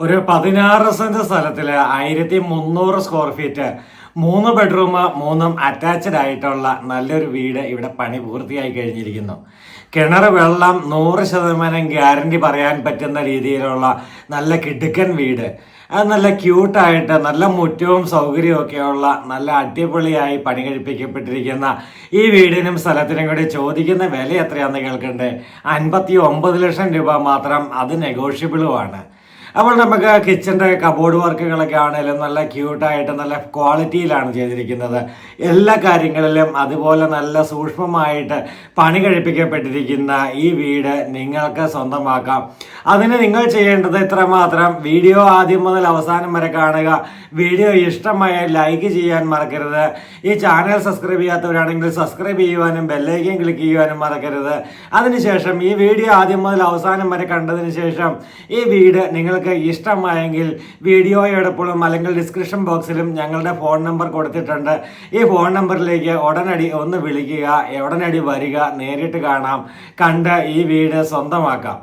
ഒരു 16 സെന്റ് സ്ഥലത്തില് 1300 square feet 3 bedroom 3 attached ആയിട്ടുള്ള നല്ലൊരു വീട് ഇവിടെ പണി പൂർത്തിയായി കഴിഞ്ഞിരിക്കുന്നു. കിണർ വെള്ളം 100% ഗ്യാരണ്ടി പറയാൻ പറ്റുന്ന രീതിയിലുള്ള നല്ല കിടുക്കൻ വീട്. അത് നല്ല ക്യൂട്ടായിട്ട് നല്ല മുറ്റവും സൗകര്യവും ഒക്കെയുള്ള നല്ല അടിപൊളിയായി പണി കഴിപ്പിക്കപ്പെട്ടിരിക്കുന്ന ഈ വീടിനും സ്ഥലത്തിനും കൂടി ചോദിക്കുന്ന വില എത്രയാണെന്ന് കേൾക്കണ്ടേ? 59 ലക്ഷം രൂപ മാത്രം. അത് നെഗോഷ്യബിളുമാണ്. അപ്പോൾ നമുക്ക് കിച്ചൻ്റെ കബോർഡ് വർക്കുകളൊക്കെ ആണെങ്കിലും നല്ല ക്യൂട്ടായിട്ട് നല്ല ക്വാളിറ്റിയിലാണ് ചെയ്തിരിക്കുന്നത്. എല്ലാ കാര്യങ്ങളിലും അതുപോലെ നല്ല സൂക്ഷ്മമായിട്ട് പണി കഴിപ്പിക്കപ്പെട്ടിരിക്കുന്ന ഈ വീട് നിങ്ങൾക്ക് സ്വന്തമാക്കാം. അതിന് നിങ്ങൾ ചെയ്യേണ്ടത് ഇത്രമാത്രം: വീഡിയോ ആദ്യം മുതൽ അവസാനം വരെ കാണുക. വീഡിയോ ഇഷ്ടമായ ലൈക്ക് ചെയ്യാൻ മറക്കരുത്. ഈ ചാനൽ സബ്സ്ക്രൈബ് ചെയ്യാത്തവരാണെങ്കിൽ സബ്സ്ക്രൈബ് ചെയ്യുവാനും ബെല്ലൈക്കൻ ക്ലിക്ക് ചെയ്യുവാനും മറക്കരുത്. അതിനുശേഷം ഈ വീഡിയോ ആദ്യം മുതൽ അവസാനം വരെ കണ്ടതിന് ശേഷം ഈ വീട് നിങ്ങൾക്ക് ഇഷ്ടമായെങ്കിൽ വീഡിയോയോടൊപ്പം അല്ലെങ്കിൽ ഡിസ്ക്രിപ്ഷൻ ബോക്സിലും ഞങ്ങളുടെ ഫോൺ നമ്പർ കൊടുത്തിട്ടുണ്ട്. ഈ ഫോൺ നമ്പറിലേക്ക് ഉടനടി ഒന്ന് വിളിക്കുക, ഉടനടി വരിക, നേരിട്ട് കാണാം, കണ്ട് ഈ വീട് സ്വന്തമാക്കാം.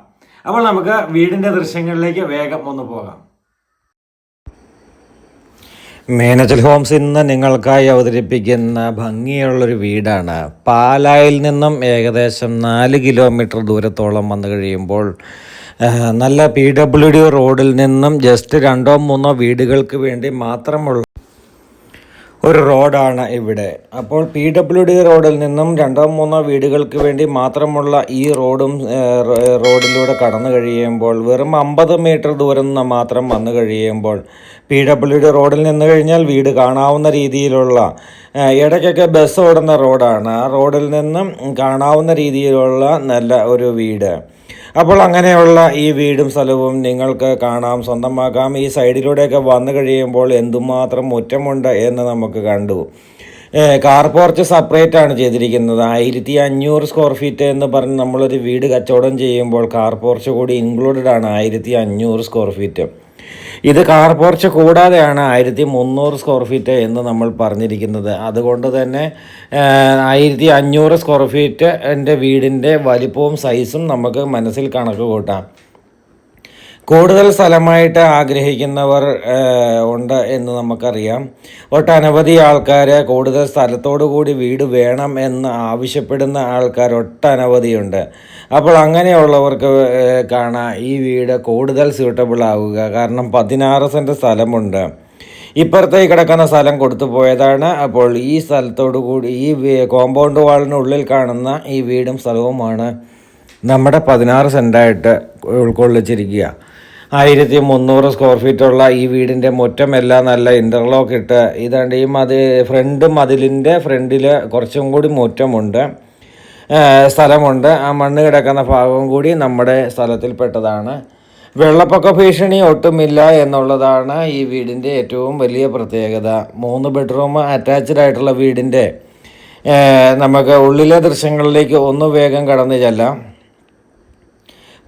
അപ്പോൾ നമുക്ക് വീടിൻ്റെ ദൃശ്യങ്ങളിലേക്ക് വേഗം ഒന്ന് പോകാം. മേനച്ചൽ ഹോംസ് ഇന്ന് നിങ്ങൾക്കായി അവതരിപ്പിക്കുന്ന ഭംഗിയുള്ളൊരു വീടാണ്. പാലായിൽ നിന്നും ഏകദേശം 4 കിലോമീറ്റർ ദൂരത്തോളം വന്നു കഴിയുമ്പോൾ നല്ല PWD റോഡിൽ നിന്നും ജസ്റ്റ് 2-3 വീടുകൾക്ക് വേണ്ടി മാത്രമുള്ള ഒരു റോഡാണ് ഇവിടെ. അപ്പോൾ PWD റോഡിൽ നിന്നും 2-3 വീടുകൾക്ക് വേണ്ടി മാത്രമുള്ള ഈ റോഡിലൂടെ കടന്നു കഴിയുമ്പോൾ വെറും 50 മീറ്റർ ദൂരം മാത്രം വന്നു കഴിയുമ്പോൾ PWD റോഡിൽ നിന്ന് കഴിഞ്ഞാൽ വീട് കാണാവുന്ന രീതിയിലുള്ള, ഇടയ്ക്കൊക്കെ ബസ് ഓടുന്ന റോഡാണ്. ആ റോഡിൽ നിന്നും കാണാവുന്ന രീതിയിലുള്ള നല്ല ഒരു വീട്. അപ്പോൾ അങ്ങനെയുള്ള ഈ വീടും സ്ഥലവും നിങ്ങൾക്ക് കാണാം, സ്വന്തമാക്കാം. ഈ സൈഡിലൂടെയൊക്കെ വന്നു കഴിയുമ്പോൾ എന്തുമാത്രം മുറ്റമുണ്ട് എന്ന് നമുക്ക് കണ്ടു. കാർ പോർച്ച് സെപ്പറേറ്റ് ആണ് ചെയ്തിരിക്കുന്നത്. 1500 സ്ക്വയർ ഫീറ്റ് എന്ന് പറഞ്ഞ് നമ്മളൊരു വീട് കച്ചവടം ചെയ്യുമ്പോൾ കാർ പോർച്ച് കൂടി ഇൻക്ലൂഡഡ് ആണ്. 1500 സ്ക്വയർ ഫീറ്റ്. ഇത് കാർ പോർച്ച് കൂടാതെയാണ് 1300 സ്ക്വയർ ഫീറ്റ് എന്ന് നമ്മൾ പറഞ്ഞിരിക്കുന്നത്. അതുകൊണ്ട് തന്നെ 1500 സ്ക്വയർ ഫീറ്റ് എൻ്റെ വീടിൻ്റെ വലിപ്പവും സൈസും നമുക്ക് മനസ്സിൽ കണക്ക് കൂട്ടാം. കൂടുതൽ സ്ഥലമായിട്ട് ആഗ്രഹിക്കുന്നവർ ഉണ്ട് എന്ന് നമുക്കറിയാം. ഒട്ടനവധി ആൾക്കാർ കൂടുതൽ സ്ഥലത്തോടു കൂടി വീട് വേണം എന്ന് ആവശ്യപ്പെടുന്ന ആൾക്കാർ ഒട്ടനവധിയുണ്ട്. അപ്പോൾ അങ്ങനെയുള്ളവർക്ക് കാണാം ഈ വീട് കൂടുതൽ സ്യൂട്ടബിൾ ആവുക. കാരണം 16 സെൻറ്റ് സ്ഥലമുണ്ട്. ഇപ്പുറത്തേക്ക് കിടക്കുന്ന സ്ഥലം കൊടുത്തു പോയതാണ്. അപ്പോൾ ഈ സ്ഥലത്തോടു കൂടി ഈ കോമ്പൗണ്ട് വാളിനുള്ളിൽ കാണുന്ന ഈ വീടും സ്ഥലവുമാണ് നമ്മുടെ 16 സെൻറ്റായിട്ട് ഉൾക്കൊള്ളിച്ചിരിക്കുക. 1300 സ്ക്വയർ ഫീറ്റുള്ള ഈ വീടിൻ്റെ മുറ്റമെല്ലാം നല്ല ഇൻ്റർലോക്ക് ഇട്ട് ഇതാണ്ട് ഈ ഫ്രണ്ട് മതിലിൻ്റെ ഫ്രണ്ടിൽ കുറച്ചും കൂടി മുറ്റമുണ്ട്, സ്ഥലമുണ്ട്. ആ മണ്ണ് കിടക്കുന്ന ഭാഗവും കൂടി നമ്മുടെ സ്ഥലത്തിൽപ്പെട്ടതാണ്. വെള്ളപ്പൊക്ക ഭീഷണി ഒട്ടുമില്ല എന്നുള്ളതാണ് ഈ വീടിൻ്റെ ഏറ്റവും വലിയ പ്രത്യേകത. 3 ബെഡ്റൂം അറ്റാച്ച്ഡ് ആയിട്ടുള്ള വീടിൻ്റെ നമുക്ക് ഉള്ളിലെ ദൃശ്യങ്ങളിലേക്ക് ഒന്ന് വേഗം കടന്നു ചെല്ലാം.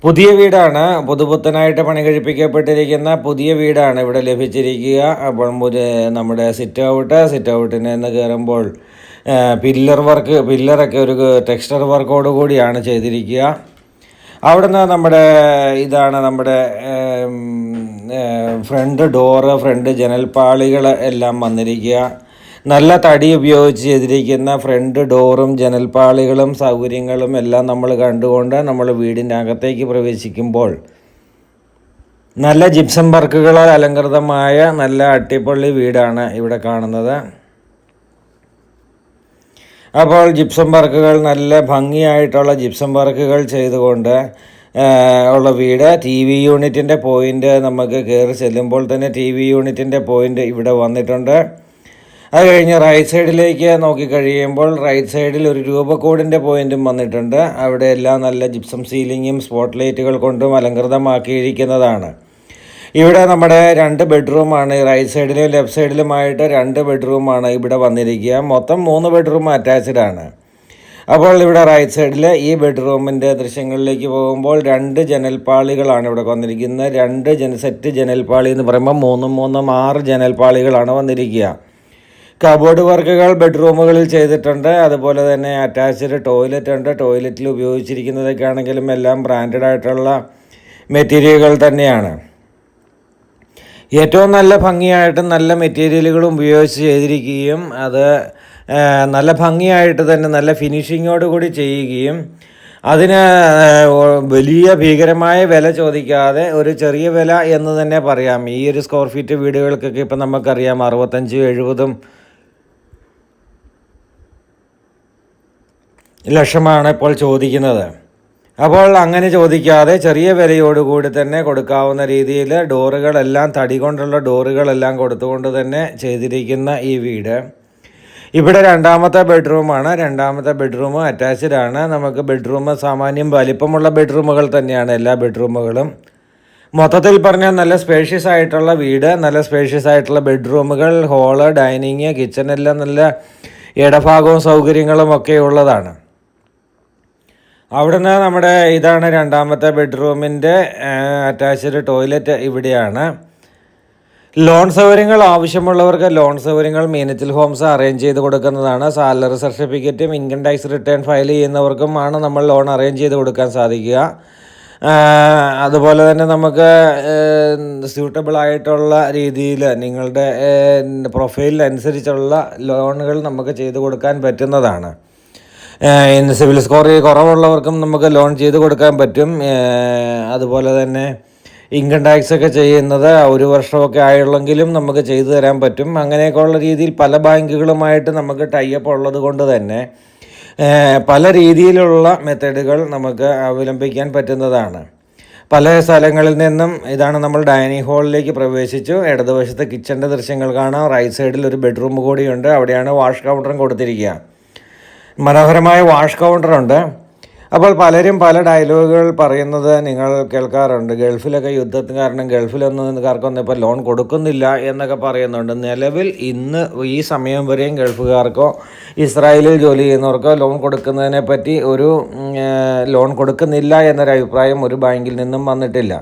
പുതിയ വീടാണ്, പുതുപുത്തനായിട്ട് പണി കഴിപ്പിക്കപ്പെട്ടിരിക്കുന്ന പുതിയ വീടാണ് ഇവിടെ ലഭിച്ചിരിക്കുക. അപ്പോൾ നമ്മുടെ സിറ്റ് ഔട്ടിന് നിന്ന് കയറുമ്പോൾ പില്ലറൊക്കെ ഒരു ടെക്സ്ചർ വർക്കോട് കൂടിയാണ് ചെയ്തിരിക്കുക. അവിടുന്ന് ഇതാണ് നമ്മുടെ ഫ്രണ്ട് ഡോറ്, ഫ്രണ്ട് ജനൽപ്പാളികൾ എല്ലാം വന്നിരിക്കുക. നല്ല തടി ഉപയോഗിച്ച് ചെയ്തിരിക്കുന്ന ഫ്രണ്ട് ഡോറും ജനൽപ്പാളികളും സൗകര്യങ്ങളും എല്ലാം നമ്മൾ കണ്ടുകൊണ്ട് നമ്മൾ വീടിൻ്റെ അകത്തേക്ക് പ്രവേശിക്കുമ്പോൾ നല്ല ജിപ്സം വർക്കുകളാൽ അലങ്കൃതമായ നല്ല അട്ടിപ്പൊളി വീടാണ് ഇവിടെ കാണുന്നത്. അപ്പോൾ ജിപ്സം വർക്കുകൾ നല്ല ഭംഗിയായിട്ടുള്ള ജിപ്സം വർക്കുകൾ ചെയ്തുകൊണ്ട് ഉള്ള വീട്. TV യൂണിറ്റിൻ്റെ പോയിൻ്റ് നമുക്ക് കയറി ചെല്ലുമ്പോൾ തന്നെ TV യൂണിറ്റിൻ്റെ പോയിൻ്റ് ഇവിടെ വന്നിട്ടുണ്ട്. അത് കഴിഞ്ഞ് റൈറ്റ് സൈഡിലേക്ക് നോക്കിക്കഴിയുമ്പോൾ റൈറ്റ് സൈഡിൽ ഒരു രൂപക്കോടിൻ്റെ പോയിൻറ്റും വന്നിട്ടുണ്ട്. അവിടെ എല്ലാം നല്ല ജിപ്സം സീലിങ്ങും സ്പോട്ട് ലൈറ്റുകൾ കൊണ്ടും അലങ്കൃതമാക്കിയിരിക്കുന്നതാണ്. ഇവിടെ നമ്മുടെ 2 ബെഡ്റൂമാണ്. റൈറ്റ് സൈഡിലും ലെഫ്റ്റ് സൈഡിലുമായിട്ട് 2 ബെഡ്റൂമാണ് ഇവിടെ വന്നിരിക്കുക. മൊത്തം 3 ബെഡ്റൂം അറ്റാച്ച്ഡ് ആണ്. അപ്പോൾ ഇവിടെ റൈറ്റ് സൈഡിൽ ഈ ബെഡ്റൂമിൻ്റെ ദൃശ്യങ്ങളിലേക്ക് പോകുമ്പോൾ 2 ജനൽപ്പാളികളാണ് ഇവിടെ വന്നിരിക്കുന്നത്. 2 സെറ്റ് ജനൽപ്പാളി എന്ന് പറയുമ്പോൾ 3 6 ജനൽപ്പാളികളാണ് വന്നിരിക്കുക. കബോർഡ് വർക്കുകൾ ബെഡ്റൂമുകളിൽ ചെയ്തിട്ടുണ്ട്. അതുപോലെ തന്നെ അറ്റാച്ച്ഡ് ടോയ്ലറ്റ് ഉണ്ട്. ടോയ്ലറ്റിൽ ഉപയോഗിച്ചിരിക്കുന്നതൊക്കെ ആണെങ്കിലും എല്ലാം ബ്രാൻഡഡ് ആയിട്ടുള്ള മെറ്റീരിയലുകൾ തന്നെയാണ്. ഏറ്റവും നല്ല ഭംഗിയായിട്ട് നല്ല മെറ്റീരിയലുകളും ഉപയോഗിച്ച് ചെയ്തിരിക്കുകയും അത് നല്ല ഭംഗിയായിട്ട് തന്നെ നല്ല ഫിനിഷിങ്ങോട് കൂടി ചെയ്യുകയും അതിന് വലിയ ഭീകരമായ വില ചോദിക്കാതെ ഒരു ചെറിയ വില എന്ന് തന്നെ പറയാം. ഈ ഒരു സ്ക്വയർ ഫീറ്റ് വീടുകൾക്കൊക്കെ ഇപ്പം നമുക്കറിയാം 65-70 ലക്ഷമാണ് ഇപ്പോൾ ചോദിക്കുന്നത്. അപ്പോൾ അങ്ങനെ ചോദിക്കാതെ ചെറിയ വിലയോടുകൂടി തന്നെ കൊടുക്കാവുന്ന രീതിയിൽ ഡോറുകളെല്ലാം തടി കൊണ്ടുള്ള ഡോറുകളെല്ലാം കൊടുത്തുകൊണ്ട് തന്നെ ചെയ്തിരിക്കുന്ന ഈ വീട്, ഇവിടെ രണ്ടാമത്തെ ബെഡ്റൂമാണ്. രണ്ടാമത്തെ ബെഡ്റൂം അറ്റാച്ച്ഡ് ആണ്. നമുക്ക് ബെഡ്റൂം സാമാന്യം വലിപ്പമുള്ള ബെഡ്റൂമുകൾ തന്നെയാണ് എല്ലാ ബെഡ്റൂമുകളും. മൊത്തത്തിൽ പറഞ്ഞാൽ നല്ല സ്പേഷ്യസ് ആയിട്ടുള്ള വീട്, നല്ല സ്പേഷ്യസ് ആയിട്ടുള്ള ബെഡ്റൂമുകൾ, ഹോള്, ഡൈനിങ്, കിച്ചൺ എല്ലാം നല്ല ഇടഭാഗവും സൗകര്യങ്ങളും ഒക്കെ ഉള്ളതാണ്. അവിടുന്ന് നമ്മുടെ ഇതാണ് രണ്ടാമത്തെ ബെഡ്റൂമിൻ്റെ അറ്റാച്ച്ഡ് ടോയ്ലറ്റ് ഇവിടെയാണ്. ലോൺ സൗകര്യങ്ങൾ ആവശ്യമുള്ളവർക്ക് ലോൺ സൗകര്യങ്ങൾ മീനച്ചിൽ ഹോംസ് അറേഞ്ച് ചെയ്ത് കൊടുക്കുന്നതാണ്. സാലറി സർട്ടിഫിക്കറ്റും ഇൻകം ടാക്സ് റിട്ടേൺ ഫയൽ ചെയ്യുന്നവർക്കും ആണ് നമ്മൾ ലോൺ അറേഞ്ച് ചെയ്ത് കൊടുക്കാൻ സാധിക്കുക. അതുപോലെ തന്നെ നമുക്ക് സ്യൂട്ടബിൾ ആയിട്ടുള്ള രീതിയിൽ നിങ്ങളുടെ പ്രൊഫൈലിനനുസരിച്ചുള്ള ലോണുകൾ നമുക്ക് ചെയ്ത് കൊടുക്കാൻ പറ്റുന്നതാണ്. സിവിൽ സ്കോർ കുറവുള്ളവർക്കും നമുക്ക് ലോൺ ചെയ്ത് കൊടുക്കാൻ പറ്റും. അതുപോലെ തന്നെ ഇൻകം ടാക്സ് ഒക്കെ ചെയ്യുന്നത് 1 വർഷമൊക്കെ ആയുള്ളെങ്കിലും നമുക്ക് ചെയ്തു തരാൻ പറ്റും. അങ്ങനെയൊക്കെയുള്ള രീതിയിൽ പല ബാങ്കുകളുമായിട്ട് നമുക്ക് ടൈപ്പ് ഉള്ളത് കൊണ്ട് തന്നെ പല രീതിയിലുള്ള മെത്തേഡുകൾ നമുക്ക് അവലംബിക്കാൻ പറ്റുന്നതാണ്. പല സ്ഥലങ്ങളിൽ നിന്നും ഇതാണ് നമ്മൾ ഡൈനിങ് ഹാളിലേക്ക് പ്രവേശിച്ചു. ഇടതുവശത്ത് കിച്ചൻ്റെ ദൃശ്യങ്ങൾ കാണാം. റൈറ്റ് സൈഡിൽ ഒരു ബെഡ്റൂം കൂടിയുണ്ട്. അവിടെയാണ് വാഷ് കൗണ്ടറും കൊടുത്തിരിക്കുക. മനോഹരമായ വാഷ് കൗണ്ടറുണ്ട്. അപ്പോൾ പലരും പല ഡയലോഗുകൾ പറയുന്നത് നിങ്ങൾ കേൾക്കാറുണ്ട്. ഗൾഫിലൊക്കെ യുദ്ധത്തിന് കാരണം ഗൾഫിലൊന്നും ഇപ്പോൾ ലോൺ കൊടുക്കുന്നില്ല എന്നൊക്കെ പറയുന്നുണ്ട്. നിലവിൽ ഇന്ന് ഈ സമയം വരെയും ഗൾഫുകാർക്കോ ഇസ്രായേലിൽ ജോലി ചെയ്യുന്നവർക്കോ ലോൺ കൊടുക്കുന്നതിനെ പറ്റി ലോൺ കൊടുക്കുന്നില്ല എന്നൊരു അഭിപ്രായം ഒരു ബാങ്കിൽ നിന്നും വന്നിട്ടില്ല.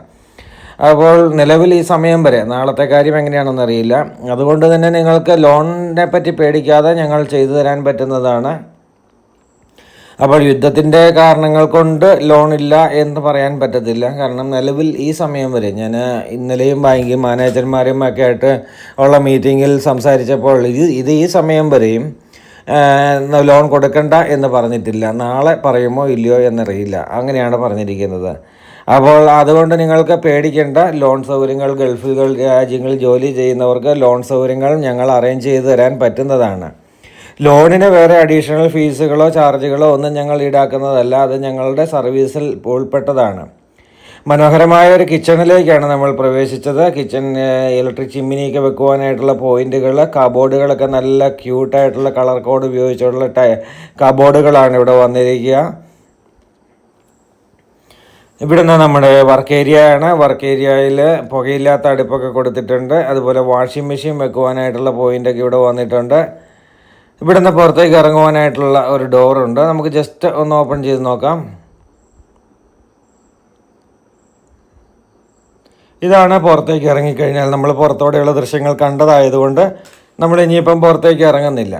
അപ്പോൾ നിലവിൽ ഈ സമയം വരെ, നാളത്തെ കാര്യം എങ്ങനെയാണെന്ന് അറിയില്ല. അതുകൊണ്ട് തന്നെ നിങ്ങൾക്ക് ലോണിനെ പറ്റി പേടിക്കാതെ ഞങ്ങൾ ചെയ്തു തരാൻ പറ്റുന്നതാണ്. അപ്പോൾ യുദ്ധത്തിൻ്റെ കാരണങ്ങൾ കൊണ്ട് ലോണില്ല എന്ന് പറയാൻ പറ്റത്തില്ല. കാരണം നിലവിൽ ഈ സമയം വരെ ഞാൻ ഇന്നലെയും ബാങ്ക് മാനേജർമാരും ഒക്കെ ആയിട്ട് ഉള്ള മീറ്റിങ്ങിൽ സംസാരിച്ചപ്പോൾ ഇത് ഈ സമയം വരെയും ലോൺ കൊടുക്കണ്ട എന്ന് പറഞ്ഞിട്ടില്ല. നാളെ പറയുമോ ഇല്ലയോ എന്നറിയില്ല. അങ്ങനെയാണ് പറഞ്ഞിരിക്കുന്നത്. അപ്പോൾ അതുകൊണ്ട് നിങ്ങൾക്ക് പേടിക്കേണ്ട. ലോൺ സൗകര്യങ്ങൾ രാജ്യങ്ങളിൽ ജോലി ചെയ്യുന്നവർക്ക് ലോൺ സൗകര്യങ്ങൾ ഞങ്ങൾ അറേഞ്ച് ചെയ്ത് തരാൻ പറ്റുന്നതാണ്. ലോണിന് വേറെ അഡീഷണൽ ഫീസുകളോ ചാർജുകളോ ഒന്നും ഞങ്ങൾ ഈടാക്കുന്നതല്ല. അത് ഞങ്ങളുടെ സർവീസിൽ ഉൾപ്പെട്ടതാണ്. മനോഹരമായ ഒരു കിച്ചണിലേക്കാണ് നമ്മൾ പ്രവേശിച്ചത്. കിച്ചൺ ഇലക്ട്രിക് ചിമ്മിനിയൊക്കെ വെക്കുവാനായിട്ടുള്ള പോയിന്റുകൾ, കബോർഡുകളൊക്കെ നല്ല ക്യൂട്ടായിട്ടുള്ള കളർ കോഡ് ഉപയോഗിച്ചുള്ള കബോർഡുകളാണ് ഇവിടെ വന്നിരിക്കുക. ഇവിടുന്ന് നമ്മുടെ വർക്ക് ഏരിയ ആണ്. വർക്ക് ഏരിയയിൽ പുകയില്ലാത്ത അടുപ്പൊക്കെ കൊടുത്തിട്ടുണ്ട്. അതുപോലെ വാഷിംഗ് മെഷീൻ വെക്കുവാനായിട്ടുള്ള പോയിൻ്റൊക്കെ ഇവിടെ വന്നിട്ടുണ്ട്. ഇവിടുന്ന് പുറത്തേക്ക് ഇറങ്ങുവാനായിട്ടുള്ള ഒരു ഡോറുണ്ട്. നമുക്ക് ജസ്റ്റ് ഒന്ന് ഓപ്പൺ ചെയ്ത് നോക്കാം. ഇതാണ് പുറത്തേക്ക് ഇറങ്ങിക്കഴിഞ്ഞാൽ നമ്മൾ പുറത്തോടെയുള്ള ദൃശ്യങ്ങൾ കണ്ടതായതുകൊണ്ട് നമ്മൾ ഇനിയിപ്പം പുറത്തേക്ക് ഇറങ്ങുന്നില്ല.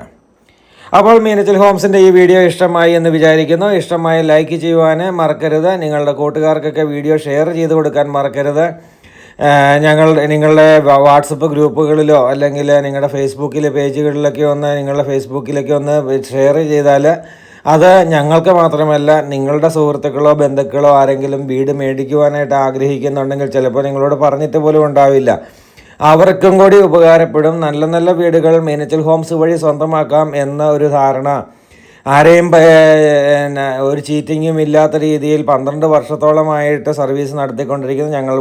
അപ്പോൾ മീനച്ചിൽ ഹോംസിൻ്റെ ഈ വീഡിയോ ഇഷ്ടമായി എന്ന് വിചാരിക്കുന്നു. ഇഷ്ടമായി ലൈക്ക് ചെയ്യുവാൻ മറക്കരുത്. നിങ്ങളുടെ കൂട്ടുകാർക്കൊക്കെ വീഡിയോ ഷെയർ ചെയ്ത് കൊടുക്കാൻ മറക്കരുത്. നിങ്ങളുടെ വാട്സപ്പ് ഗ്രൂപ്പുകളിലോ അല്ലെങ്കിൽ നിങ്ങളുടെ ഫേസ്ബുക്കിലെ പേജുകളിലൊക്കെ നിങ്ങളുടെ ഫേസ്ബുക്കിലൊക്കെ ഷെയർ ചെയ്താൽ അത് ഞങ്ങൾക്ക് മാത്രമല്ല, നിങ്ങളുടെ സുഹൃത്തുക്കളോ ബന്ധുക്കളോ ആരെങ്കിലും വീട് മേടിക്കുവാനായിട്ട് ആഗ്രഹിക്കുന്നുണ്ടെങ്കിൽ ചിലപ്പോൾ നിങ്ങളോട് പറഞ്ഞിട്ട് പോലും ഉണ്ടാവില്ല, അവർക്കും കൂടി ഉപകാരപ്പെടും. നല്ല നല്ല വീടുകൾ മീനച്ചിൽ ഹോംസ് വഴി സ്വന്തമാക്കാം എന്ന ഒരു ധാരണ, ആരെയും ഒരു ചീറ്റിങ്ങും ഇല്ലാത്ത രീതിയിൽ 12 വർഷത്തോളമായിട്ട് സർവീസ് നടത്തിക്കൊണ്ടിരിക്കുന്ന ഞങ്ങൾ